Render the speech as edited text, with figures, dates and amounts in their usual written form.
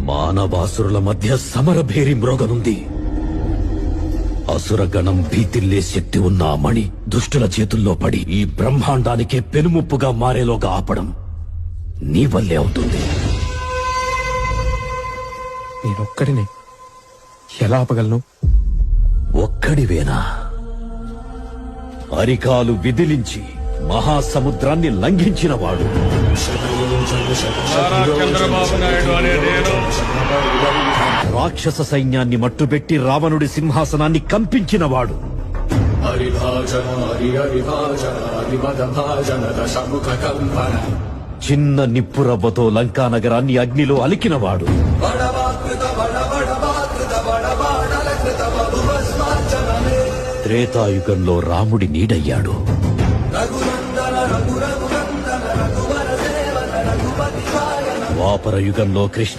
మానవాసురుల మధ్య సమరభేరి మ్రోగనుంది. అసురగణం భీతిల్లే శక్తి ఉన్న ఆ మణి దుష్టుల చేతుల్లో పడి ఈ బ్రహ్మాండానికే పెనుముప్పుగా మారేలోగా ఆపడం నీ వల్లే అవుతుంది. నేనొక్కడిని ఎలా ఆపగలను? ఒక్కడివేనా? అరికాలు విదిలించి మహాసముద్రాన్ని లంఘించినవాడు, చంద్రబాబు నాయుడు అనే నేను రాక్షస సైన్యాన్ని మట్టుబెట్టి రావణుడి సింహాసనాన్ని కంపించినవాడు, చిన్న నిప్పురవ్వతో లంకా నగరాన్ని అగ్నిలో అలికినవాడు, త్రేతాయుగంలో రాముడి నీడయ్యాడు, ద్వాపర యుగంలో కృష్ణ